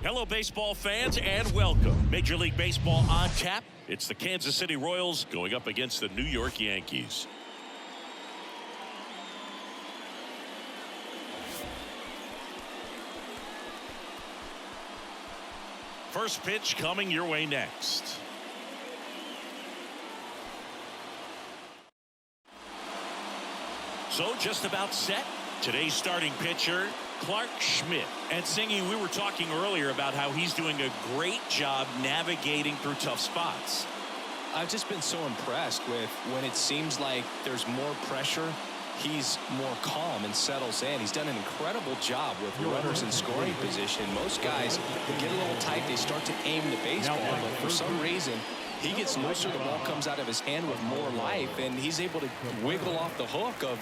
Hello, baseball fans, and welcome. Major League Baseball on tap. It's the Kansas City Royals going up against the New York Yankees. First pitch coming your way next. So just about set. Today's starting pitcher, Clark Schmidt. And Singy, we were talking earlier about how he's doing a great job navigating through tough spots. I've just been so impressed with when it seems like there's more pressure, he's more calm and settles in. He's done an incredible job with runners in scoring position. Most guys, they get a little tight, they start to aim the baseball, but for some reason, he gets looser, the ball comes out of his hand with more life, and he's able to wiggle off the hook of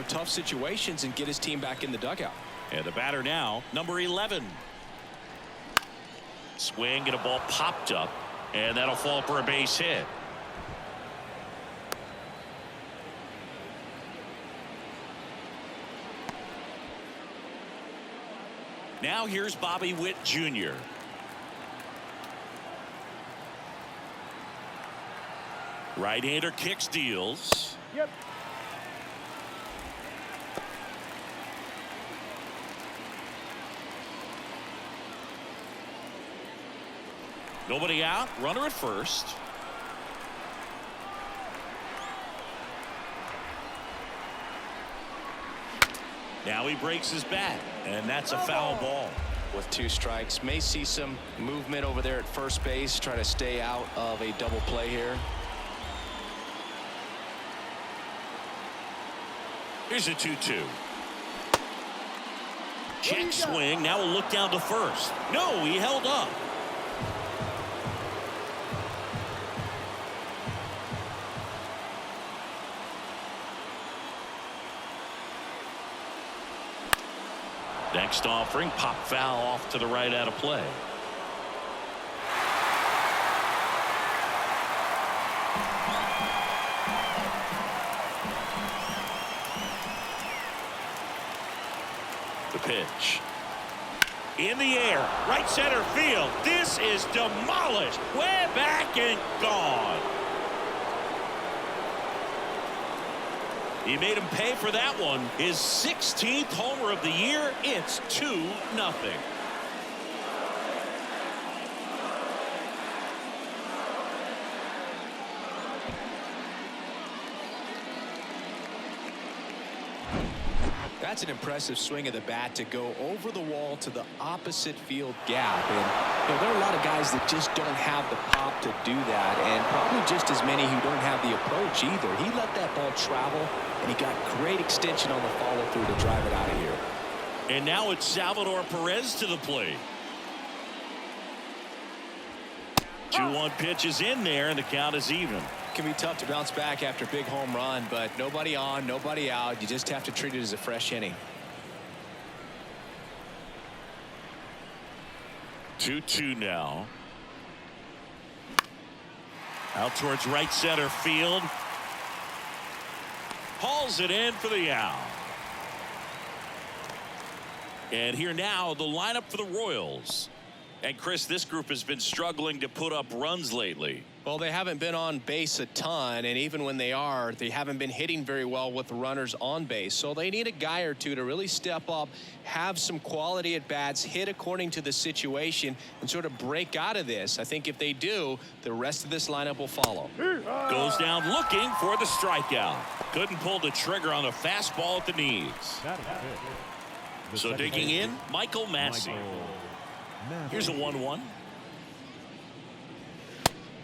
tough situations and get his team back in the dugout. And the batter now, number 11. Swing and a ball popped up, and that'll fall for a base hit. Now here's Bobby Witt Jr. Right-hander kicks, deals. Yep. Nobody out, runner at first. Now he breaks his bat, and that's a foul ball. With 2 strikes, may see some movement over there at first base, try to stay out of a double play here. Here's a 2-2. Check swing. Now we'll look down to first. No, he held up. Next offering, pop foul off to the right out of play. The pitch. In the air, right center field. This is demolished. Way back and gone. He made him pay for that one. His 16th homer of the year. It's 2-0. That's an impressive swing of the bat to go over the wall to the opposite field gap. And there are a lot of guys that just don't have the pop to do that, and probably just as many who don't have the approach either. He let that ball travel, and he got great extension on the follow-through to drive it out of here. And now it's Salvador Perez to the plate. 2-1 pitch is in there, and the count is even. It can be tough to bounce back after a big home run, but nobody on, nobody out. You just have to treat it as a fresh inning. 2-2 now. Out towards right center field. Hauls it in for the out. And here now, the lineup for the Royals. And Chris, this group has been struggling to put up runs lately. Well, they haven't been on base a ton, and even when they are, they haven't been hitting very well with the runners on base. So they need a guy or two to really step up, have some quality at bats, hit according to the situation, and sort of break out of this. I think if they do, the rest of this lineup will follow. Goes down looking for the strikeout. Couldn't pull the trigger on the fastball at the knees. So digging in, Michael Massey. Here's a 1-1.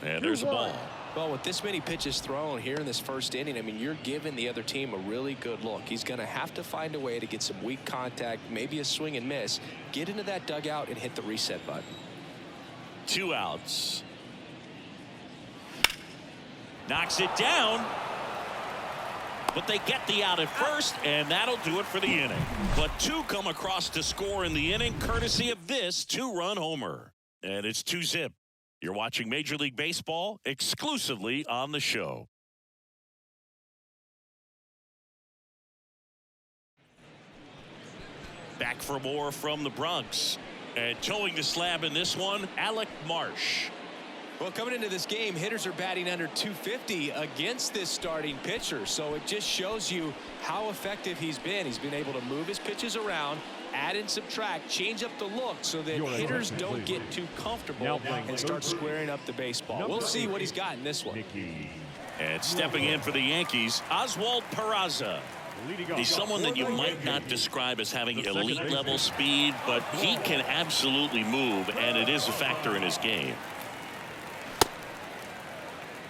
And there's a ball. Well, with this many pitches thrown here in this first inning, I mean, you're giving the other team a really good look. He's going to have to find a way to get some weak contact, maybe a swing and miss, get into that dugout and hit the reset button. 2 outs. Knocks it down. But they get the out at first, and that'll do it for the inning. But 2 come across to score in the inning, courtesy of this 2-run homer. And it's 2-zip. You're watching Major League Baseball exclusively on the show. Back for more from the Bronx. And towing the slab in this one, Alec Marsh. Well, coming into this game, hitters are batting under 250 against this starting pitcher. So it just shows you how effective he's been. He's been able to move his pitches around, add and subtract, change up the look so that hitters don't get too comfortable and start squaring up the baseball. We'll see what he's got in this one. And stepping in for the Yankees, Oswald Peraza. He's someone that you might not describe as having elite level speed, but he can absolutely move, and it is a factor in his game.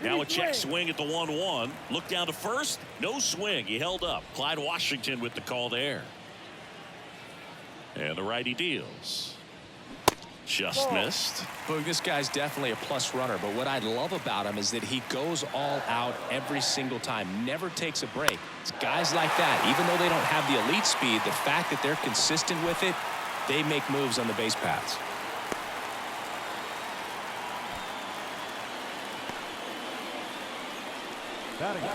Now a check swing at the 1-1. Look down to first. No swing. He held up. Clyde Washington with the call there. And the righty deals. Just missed. Boog, this guy's definitely a plus runner, but what I love about him is that he goes all out every single time, never takes a break. It's guys like that, even though they don't have the elite speed, the fact that they're consistent with it, they make moves on the base paths.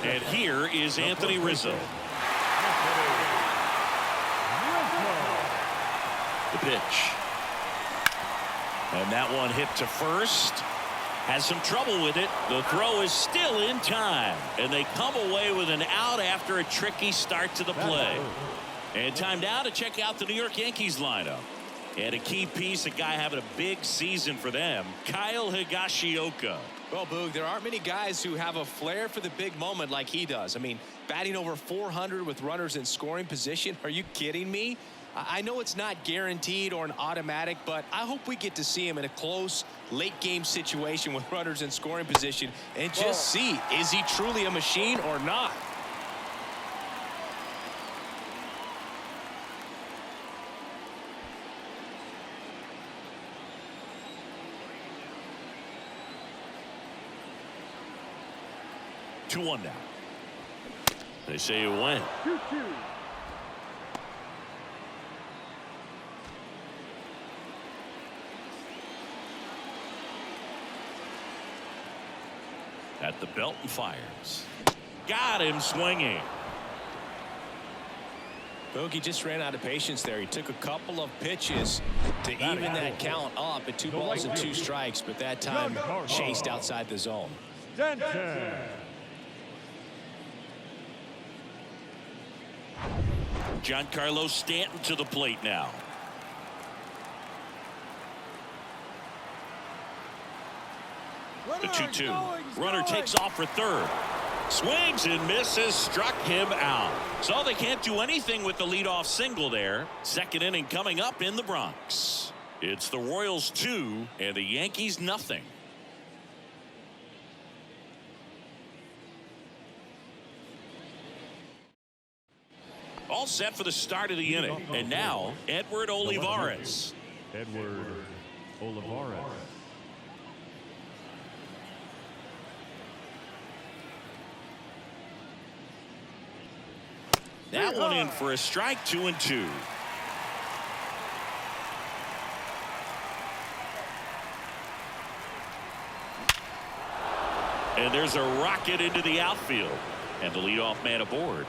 And here is Anthony Rizzo. The pitch. And that one hit to first. Has some trouble with it. The throw is still in time. And they come away with an out after a tricky start to the play. And time now to check out the New York Yankees lineup. And a key piece, a guy having a big season for them, Kyle Higashioka. Well, Boog, there aren't many guys who have a flair for the big moment like he does. I mean, batting over 400 with runners in scoring position. Are you kidding me? I know it's not guaranteed or an automatic, but I hope we get to see him in a close late game situation with runners in scoring position and just see, is he truly a machine or not? Two one now. They say it went. 2-2. At the belt and fires. Got him swinging. Bogey just ran out of patience there. He took a couple of pitches to even that count up at 2 balls and 2 strikes, but that time chased outside the zone. Giancarlo Stanton to the plate now. The 2-2. Runner takes off for third. Swings and misses. Struck him out. So they can't do anything with the leadoff single there. Second inning coming up in the Bronx. It's the Royals 2 and the Yankees nothing. All set for the start of the inning. And now, Edward Olivares. Edward Olivares. That one in for a strike, 2-2. And there's a rocket into the outfield. And the leadoff man aboard.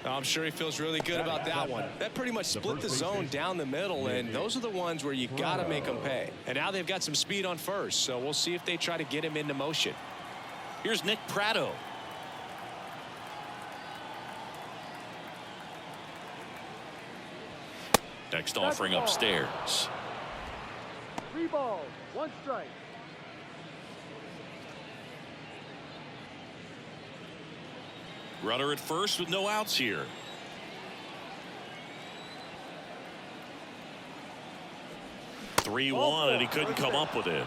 I'm sure he feels really good about that one. That pretty much split the zone down the middle, and those are the ones where you got to make them pay. And now they've got some speed on first, so we'll see if they try to get him into motion. Here's Nick Pratto. Next offering upstairs. 3 balls, 1 strike. Runner at first with no outs here. Three-1, and he couldn't come up with it.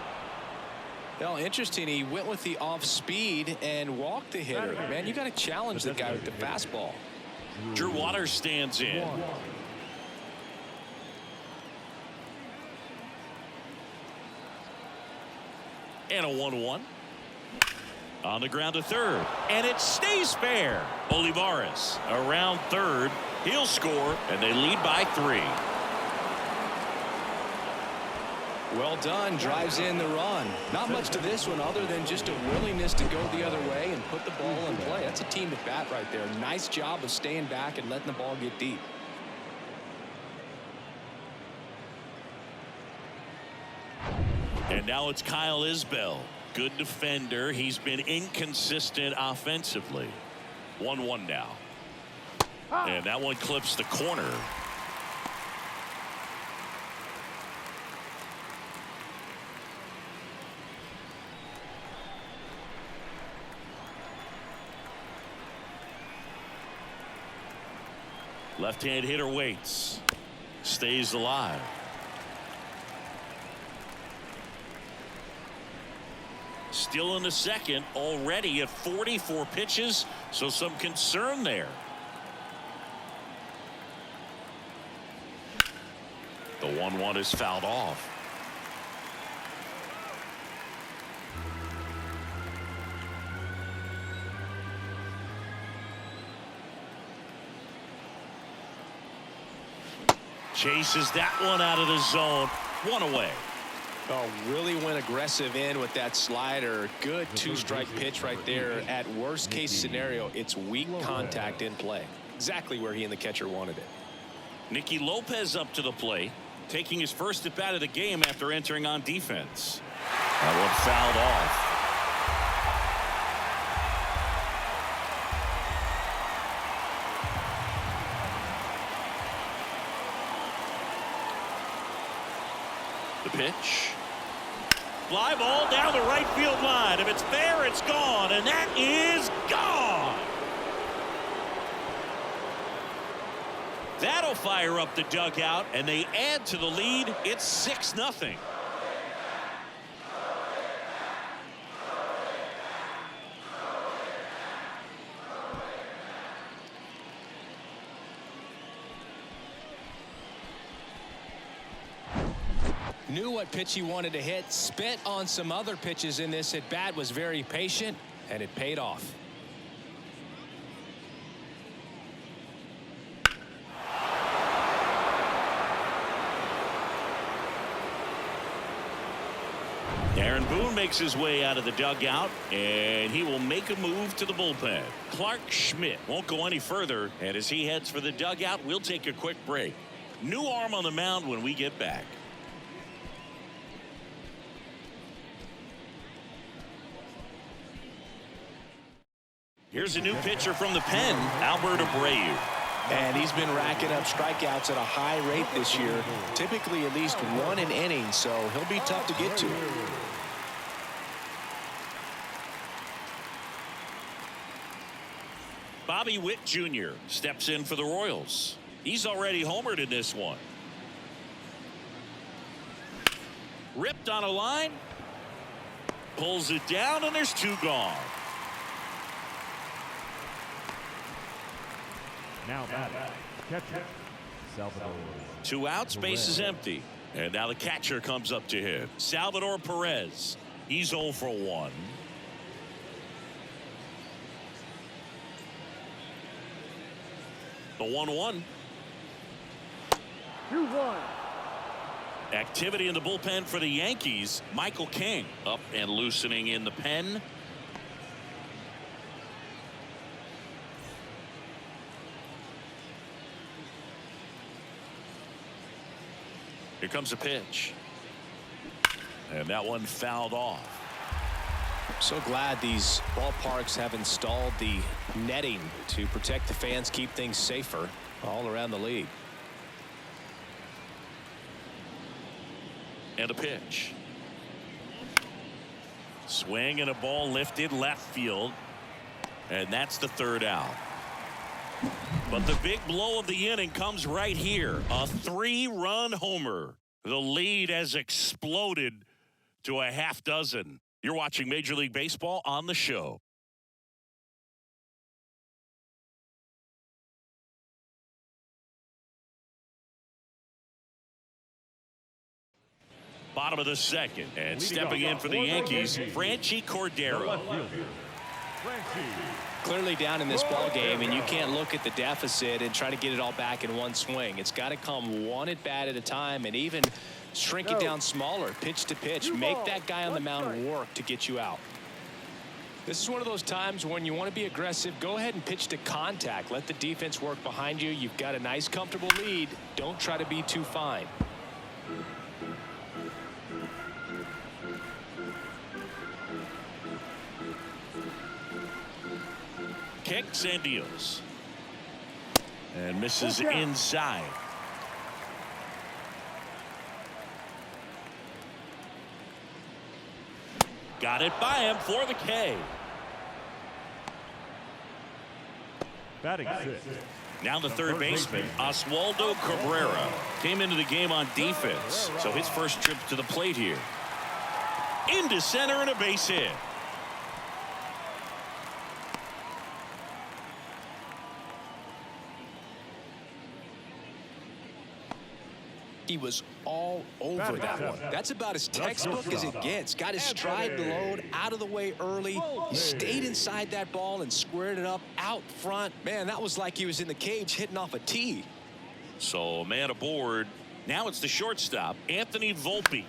Well, interesting. He went with the off speed and walked the hitter. Man, you got to challenge the guy with the fastball. Drew Waters stands in. And a 1-1. On the ground to third. And it stays fair. Olivares around third. He'll score, and they lead by 3. Well done. Drives in the run. Not much to this one other than just a willingness to go the other way and put the ball in play. That's a team at bat right there. Nice job of staying back and letting the ball get deep. And now it's Kyle Isbell. Good defender. He's been inconsistent offensively. 1-1 now. And that one clips the corner. Left-hand hitter waits. Stays alive. Still in the second, already at 44 pitches, so some concern there. The 1-1 is fouled off. Chases that one out of the zone. One away. Oh, really went aggressive in with that slider. Good two-strike pitch right there. At worst case scenario, it's weak contact in play. Exactly where he and the catcher wanted it. Nicky Lopez up to the plate, taking his first at bat of the game after entering on defense. That one fouled off. The pitch. Fly ball down the right field line. If it's there, it's gone, and that is gone. That'll fire up the dugout, and they add to the lead. It's 6-0. Knew what pitch he wanted to hit, spent on some other pitches in this at bat, was very patient, and it paid off. Aaron Boone makes his way out of the dugout, and he will make a move to the bullpen. Clark Schmidt won't go any further, and as he heads for the dugout, we'll take a quick break. New arm on the mound when we get back. Here's a new pitcher from the pen, Albert Abreu. And he's been racking up strikeouts at a high rate this year, typically at least one an inning, so he'll be tough to get to. Bobby Witt Jr. steps in for the Royals. He's already homered in this one. Ripped on a line. Pulls it down, and there's two gone. Now batting, catcher, Salvador. 2 outs, base is empty. And now the catcher comes up to him. Salvador Perez. He's 0 for 1. The 1-1. 2-1. Activity in the bullpen for the Yankees. Michael King up and loosening in the pen. Here comes a pitch. And that one fouled off. So glad these ballparks have installed the netting to protect the fans, keep things safer all around the league. And a pitch. Swing and a ball lifted left field. And that's the 3rd out. But the big blow of the inning comes right here. A 3-run homer. The lead has exploded to a half dozen. You're watching Major League Baseball on the show. Bottom of the second, and stepping in for the Yankees, Franchi Cordero. Clearly down in this ball game, and you can't look at the deficit and try to get it all back in one swing. It's got to come one at bat at a time, and even shrink it down smaller, pitch to pitch. Make that guy on the mound work to get you out. This is one of those times when you want to be aggressive. Go ahead and pitch to contact. Let the defense work behind you. You've got a nice, comfortable lead. Don't try to be too fine. Kicks and deals. And misses inside. Got it by him for the K. Batting six. Now the third baseman, Oswaldo Cabrera, came into the game on defense. So his first trip to the plate here. Into center and a base hit. He was all over that one. That's about as textbook as it gets. Got his stride to load, out of the way early. He stayed inside that ball and squared it up out front. Man, that was like he was in the cage hitting off a tee. So man aboard. Now it's the shortstop, Anthony Volpe.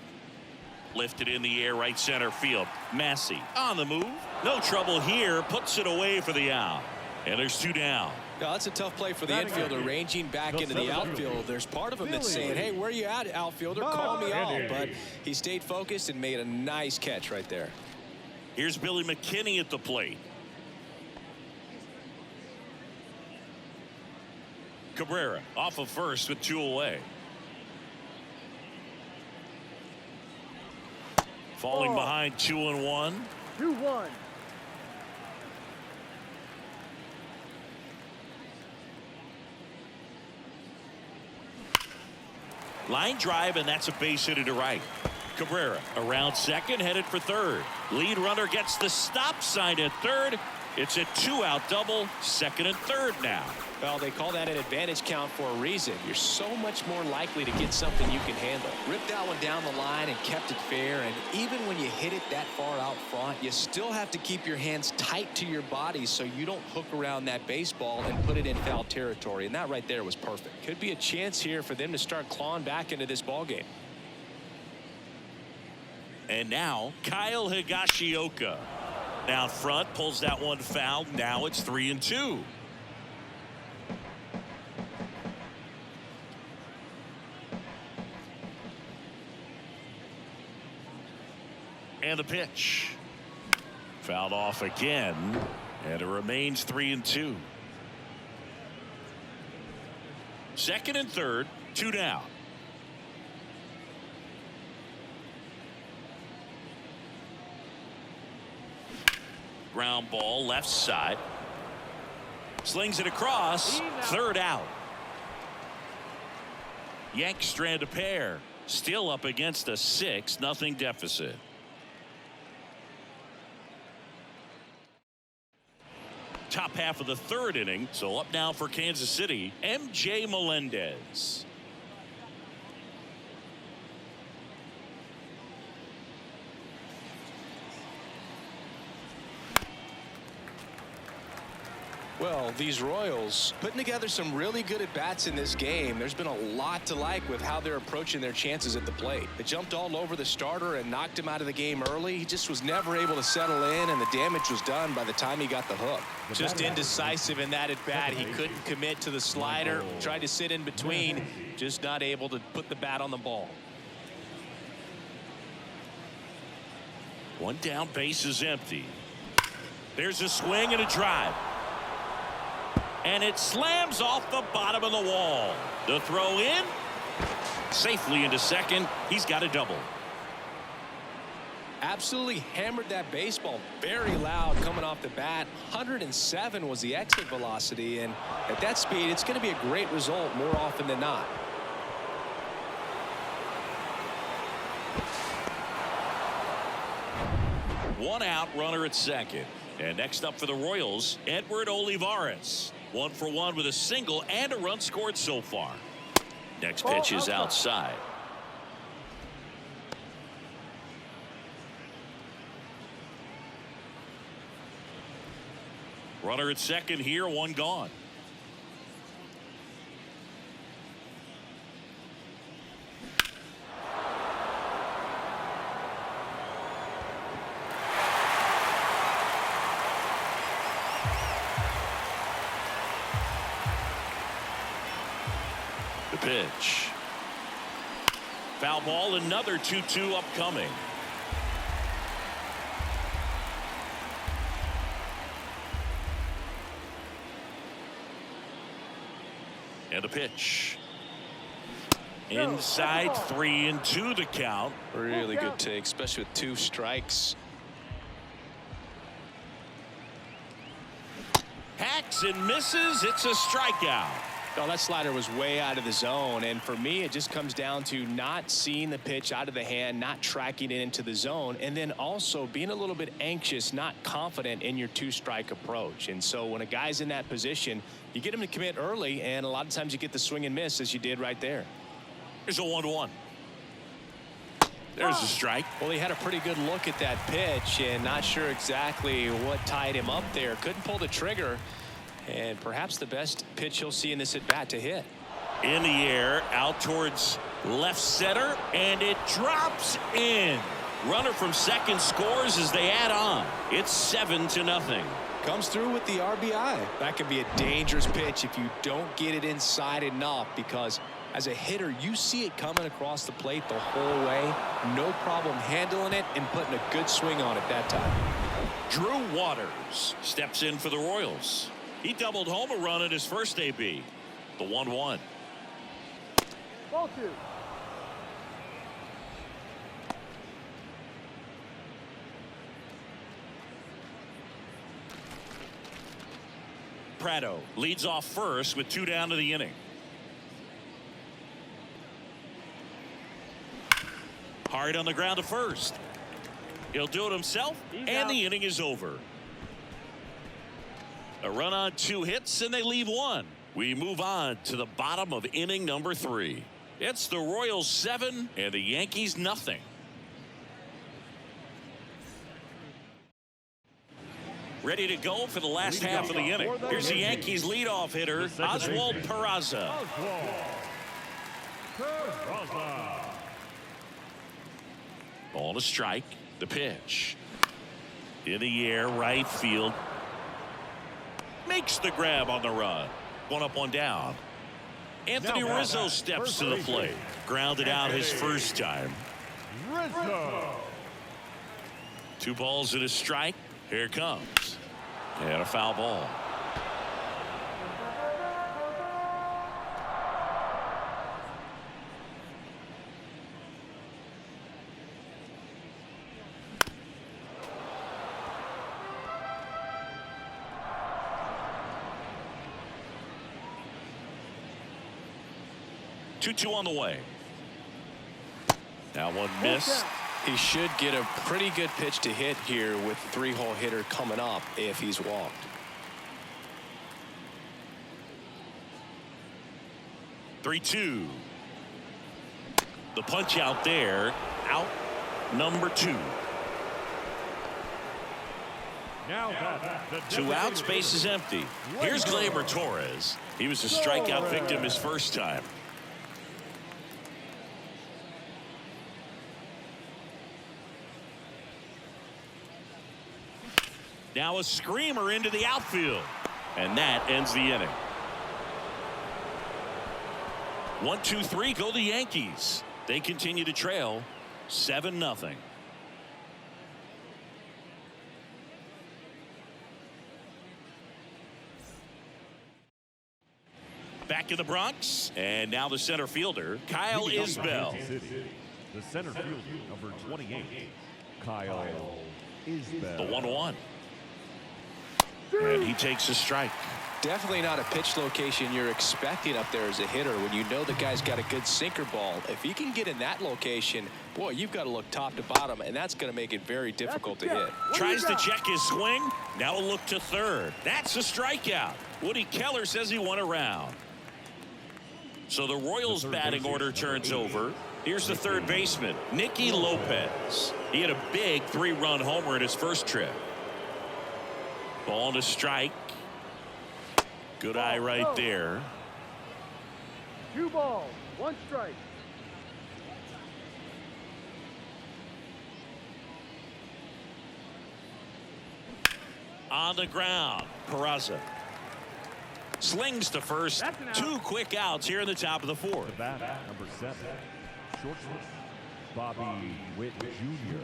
Lifted in the air, right center field. Massey on the move. No trouble here. Puts it away for the out. And there's two down. Yeah, that's a tough play for the infielder, ranging back into the outfield. There's part of him that's saying, hey, where you at, outfielder? Call me out. But he stayed focused and made a nice catch right there. Here's Billy McKinney at the plate. Cabrera off of first with two away. Falling behind 2-1. 2-1. Line drive, and that's a base hit to right. Cabrera around second, headed for third. Lead runner gets the stop sign at third. It's a two-out double, second and third now. Well, they call that an advantage count for a reason. You're so much more likely to get something you can handle. Ripped that one down the line and kept it fair. And even when you hit it that far out front, you still have to keep your hands tight to your body so you don't hook around that baseball and put it in foul territory. And that right there was perfect. Could be a chance here for them to start clawing back into this ball game. And now Kyle Higashioka down front, pulls that one foul. Now it's 3-2. And the pitch fouled off again, and it remains 3-2. Second and third, two down. Ground ball left side. Slings it across. Third out. Yanks strand a pair. Still up against a 6-0 deficit. Top half of the third inning. So up now for Kansas City, MJ Melendez. Well, these Royals putting together some really good at-bats in this game. There's been a lot to like with how they're approaching their chances at the plate. They jumped all over the starter and knocked him out of the game early. He just was never able to settle in, and the damage was done by the time he got the hook. Just indecisive in that at-bat. He couldn't commit to the slider, tried to sit in between, just not able to put the bat on the ball. One down, base is empty. There's a swing and a drive. And it slams off the bottom of the wall. The throw in. Safely into second. He's got a double. Absolutely hammered that baseball. Very loud coming off the bat. 107 was the exit velocity. And at that speed, it's going to be a great result more often than not. One out, runner at second. And next up for the Royals, Edward Olivares. 1 for 1 with a single and a run scored so far. Next pitch is outside. Runner at second here, one gone. Pitch. Foul ball, another 2-2 upcoming. And a pitch. Inside 3-2 the count. Really good take, especially with 2 strikes. Hacks and misses. It's a strikeout. Oh, that slider was way out of the zone, and for me it just comes down to not seeing the pitch out of the hand, not tracking it into the zone, and then also being a little bit anxious, not confident in your 2-strike approach. And so when a guy's in that position, you get him to commit early, and a lot of times you get the swing and miss, as you did right there. Here's a 1-1. There's a strike. Well, he had a pretty good look at that pitch and not sure exactly what tied him up there. Couldn't pull the trigger, and perhaps the best pitch he'll see in this at bat to hit. In the air, out towards left center, and it drops in. Runner from second scores as they add on. It's 7-0. Comes through with the RBI. That could be a dangerous pitch if you don't get it inside enough, because as a hitter, you see it coming across the plate the whole way. No problem handling it and putting a good swing on it that time. Drew Waters steps in for the Royals. He doubled home a run at his first AB. The 1-1. Ball 2. Prado leads off first with 2 down to the inning. Hard on the ground to first. He'll do it himself, and the inning is over. A run on 2 hits, and they leave 1. We move on to the bottom of inning number 3. It's the Royals 7 and the Yankees nothing. Ready to go for the last half of the inning. Here's the Yankees leadoff hitter, Oswald Peraza. Ball to strike. The pitch. In the air, right field. Makes the grab on the run. 1 up, 1 down. Anthony Rizzo steps to the plate. Grounded out his first time. Rizzo. 2 balls and a strike. Here it comes. And a foul ball. Two on the way. Now 1 missed. He should get a pretty good pitch to hit here with 3-hole hitter coming up if he's walked. The punch out there. Out number 2. Now 2 outs, base is empty. Here's Gleyber Torres. He was a strikeout victim his first time. Now a screamer into the outfield. And that ends the inning. 1, 2, 3 go the Yankees. They continue to trail 7-0. Back in the Bronx, and now the center fielder, Kyle Isbell. The center fielder, number 28, Kyle Isbell. The 1-1. And he takes a strike. Definitely not a pitch location you're expecting up there as a hitter when you know the guy's got a good sinker ball. If he can get in that location, boy, you've got to look top to bottom, and that's going to make it very difficult to hit. Tries to check his swing. Now a look to third. That's a strikeout. Woody Keller says he won a round. So the Royals batting order turns over. Here's the third baseman, Nicky Lopez. He had a big 3-run homer in his first trip. Ball to strike. Good eye right there. 2 balls, 1 strike. On the ground, Peraza slings to first. 2 quick outs here in the top of the 4th. The batter, number 7, shortstop, Bobby Witt Jr.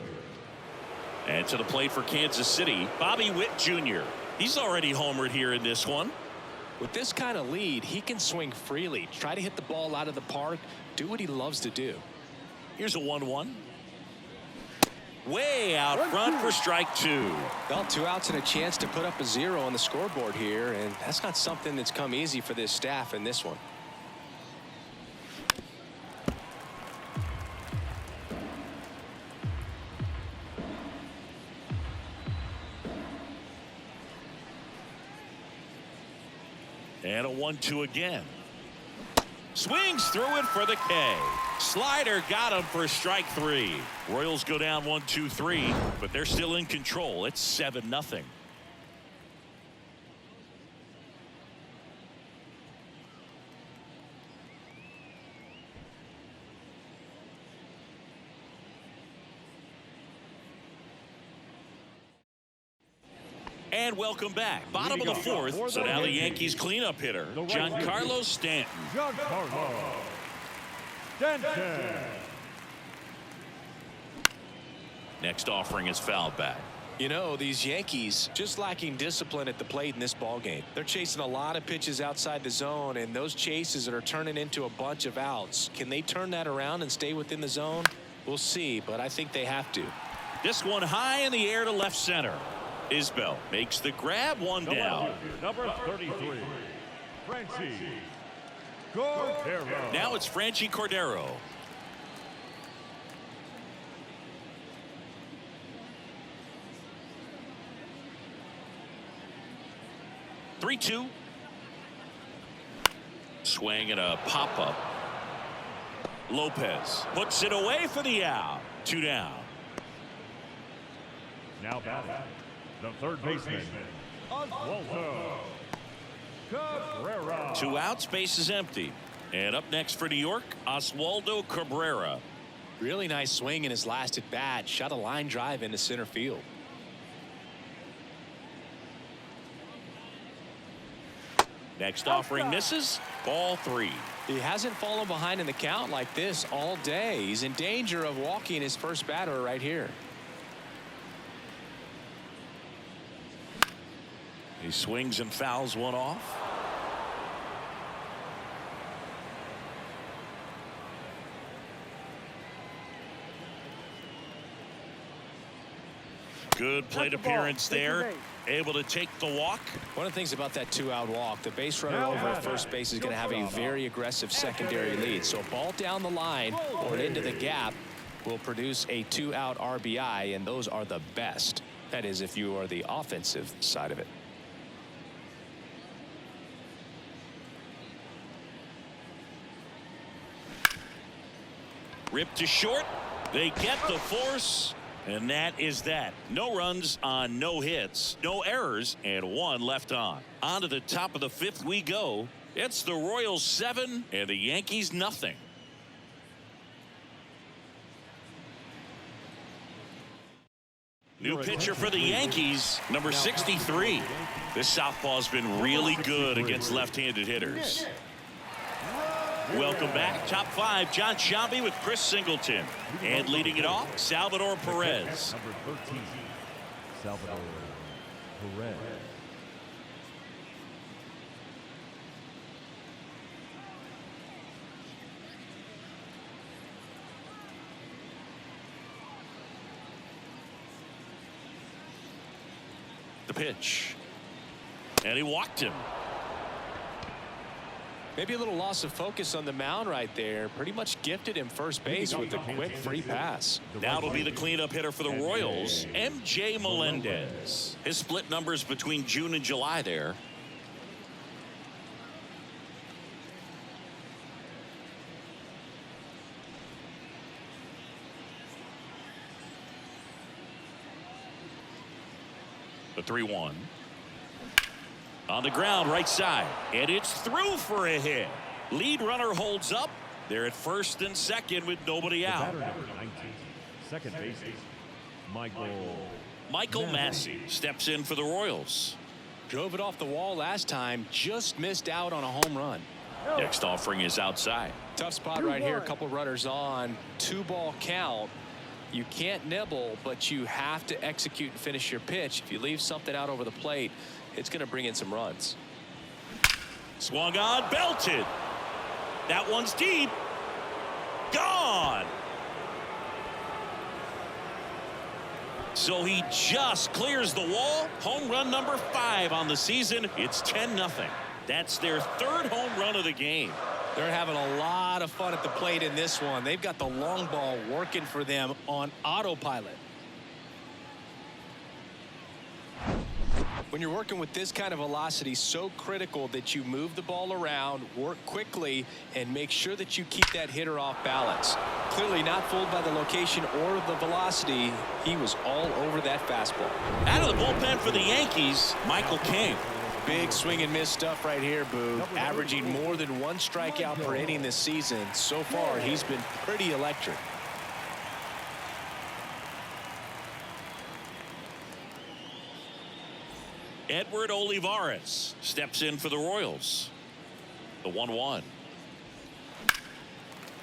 And to the plate for Kansas City, Bobby Witt Jr. He's already homered here in this one. With this kind of lead, he can swing freely, try to hit the ball out of the park, do what he loves to do. Here's a 1-1. Way out front for strike 2. Well, 2 outs and a chance to put up a 0 on the scoreboard here, and that's not something that's come easy for this staff in this one. And a 1-2 again. Swings through it for the K. Slider got him for strike 3. Royals go down 1-2-3, but they're still in control. It's 7-0. And welcome back. Bottom of the 4th. So now the Yankees cleanup hitter, Giancarlo Stanton. Giancarlo Stanton. Next offering is fouled back. You know, these Yankees just lacking discipline at the plate in this ball game. They're chasing a lot of pitches outside the zone, and those chases that are turning into a bunch of outs. Can they turn that around and stay within the zone? We'll see, but I think they have to. This one high in the air to left center. Isbell makes the grab, one down. Number 33, Franchi Cordero. Now it's Franchi Cordero. Three-two. Swing and a pop-up. Lopez puts it away for the out. 2 down. Now batting, the third baseman, Oswaldo Cabrera. 2 outs, base is empty. And up next for New York, Oswaldo Cabrera. Really nice swing in his last at bat. Shot a line drive into center field. Next offering misses. Ball 3. He hasn't fallen behind in the count like this all day. He's in danger of walking his first batter right here. He swings and fouls one off. Good plate appearance there. Able to take the walk. One of the things about that 2-out walk, the base runner over at first base is going to have a very aggressive secondary lead. So a ball down the line or into the gap will produce a 2-out RBI, and those are the best. That is, if you are the offensive side of it. Ripped to short. They get the force. And that is that. No runs on no hits, no errors, and 1 left on. On to the top of the 5th we go. It's the Royals 7 and the Yankees nothing. New pitcher for the Yankees, number 63. This southpaw's been really good against left-handed hitters. Welcome back. Top 5, John Sciambi with Chris Singleton. And leading it off, Salvador Perez. Number 13, Salvador Perez. The pitch. And he walked him. Maybe a little loss of focus on the mound right there. Pretty much gifted him first base with a quick free pass. Now it'll be the cleanup hitter for the Royals, MJ Melendez. His split numbers between June and July there. The 3-1. On the ground, right side, and it's through for a hit. Lead runner holds up. They're at first and second with nobody out. Batter number 19, second baseman, Michael Massey steps in for the Royals. Drove it off the wall last time, just missed out on a home run. Next offering is outside. Tough spot right here. A couple runners on. 2-ball count. You can't nibble, but you have to execute and finish your pitch. If you leave something out over the plate, it's going to bring in some runs. Swung on, belted. That one's deep. Gone. So he just clears the wall. Home run number 5 on the season. It's 10-0. That's their 3rd home run of the game. They're having a lot of fun at the plate in this one. They've got the long ball working for them on autopilot. When you're working with this kind of velocity, so critical that you move the ball around, work quickly, and make sure that you keep that hitter off balance. Clearly not fooled by the location or the velocity. He was all over that fastball. Out of the bullpen for the Yankees, Michael King. Big swing and miss stuff right here, Boo. Averaging more than 1 strikeout per inning this season. So far, he's been pretty electric. Edward Olivares steps in for the Royals. The 1-1.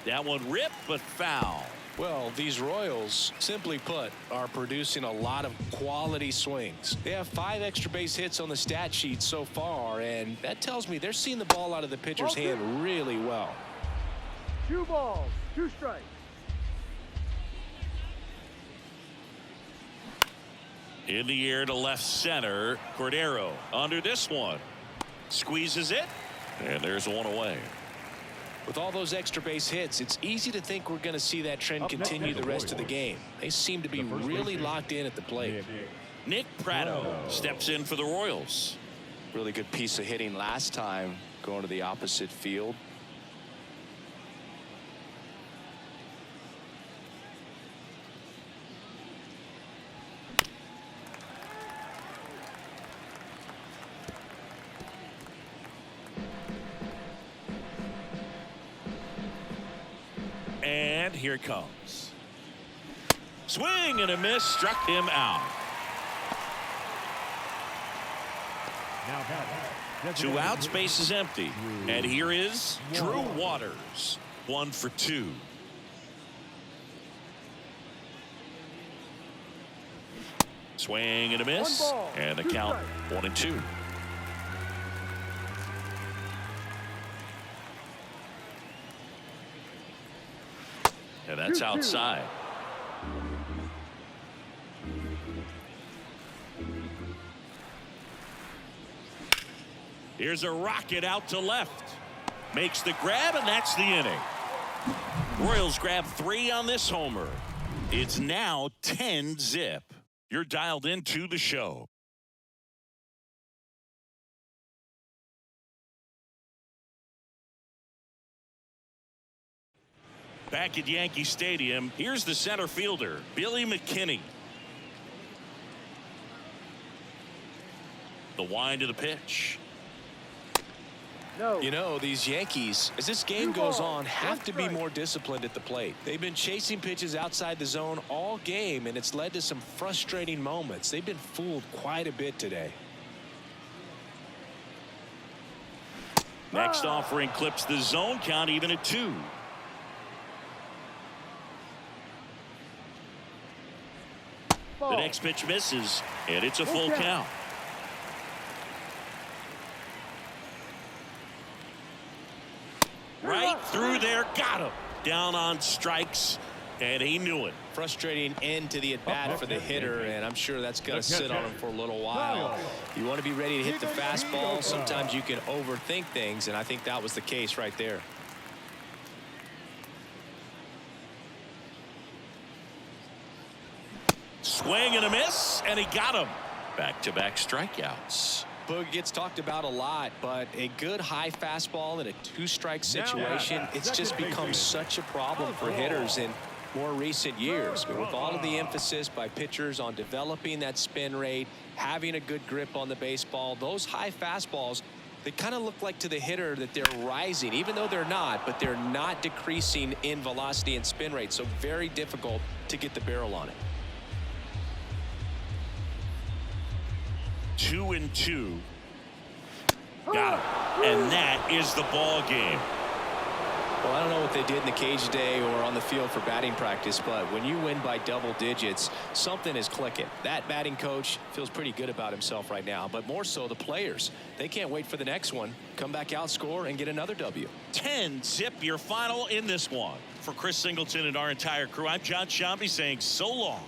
That one ripped, but foul. Well, these Royals, simply put, are producing a lot of quality swings. They have 5 extra base hits on the stat sheet so far, and that tells me they're seeing the ball out of the pitcher's hand really well. 2 balls, 2 strikes. In the air to left center. Cordero under this one. Squeezes it. And there's one away. With all those extra base hits, it's easy to think we're going to see that trend continue the rest of the game. They seem to be really locked in at the plate. Nick Pratto steps in for the Royals. Really good piece of hitting last time, going to the opposite field. And here it comes. Swing and a miss, struck him out. Now 2 outs, base is empty. And here is Drew Waters. 1 for 2. Swing and a miss. 1 ball, And the 2 count strikes. 1-2. And that's 2-2. outside. Here's a rocket out to left. Makes the grab, and that's the inning. Royals grab 3 on this homer. It's now 10-0. You're dialed into the show. Back at Yankee Stadium, here's the center fielder, Billy McKinney. The wind of the pitch. No. You know, these Yankees, as this game goes on, have to be more disciplined at the plate. They've been chasing pitches outside the zone all game, and it's led to some frustrating moments. They've been fooled quite a bit today. Next offering clips the zone count even at 2. Ball. The next pitch misses, and it's a full count. Right through there, got him. Down on strikes, and he knew it. Frustrating end to the at-bat for the hitter, and I'm sure that's going to sit on him for a little while. You want to be ready to hit the fastball. Sometimes you can overthink things, and I think that was the case right there. Swing and a miss, and he got him. Back-to-back strikeouts. Boog gets talked about a lot, but a good high fastball in a 2-strike situation, it's just become such a problem for hitters in more recent years. But with all of the emphasis by pitchers on developing that spin rate, having a good grip on the baseball, those high fastballs, they kind of look like to the hitter that they're rising, even though they're not, but they're not decreasing in velocity and spin rate. So very difficult to get the barrel on it. 2-2. Got him. And that is the ball game. Well, I don't know what they did in the cage today or on the field for batting practice, but when you win by double digits, something is clicking. That batting coach feels pretty good about himself right now, but more so the players. They can't wait for the next one. Come back out, score, and get another W. 10-zip your final in this one. For Chris Singleton and our entire crew, I'm John Shambi saying so long.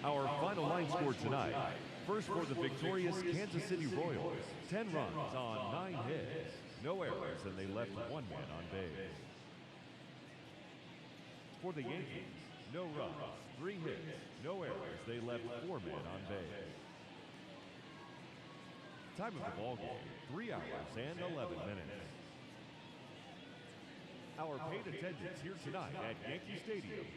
Our final line score tonight. First for the victorious Kansas City Royals, 10 runs on 9 hits, no errors, and they left 1 man on base. For the Yankees, no runs, 3 hits, no errors, they left 4 men on base. Time of the ball game, 3 hours and 11 minutes. Our paid attendance here tonight at Yankee Stadium,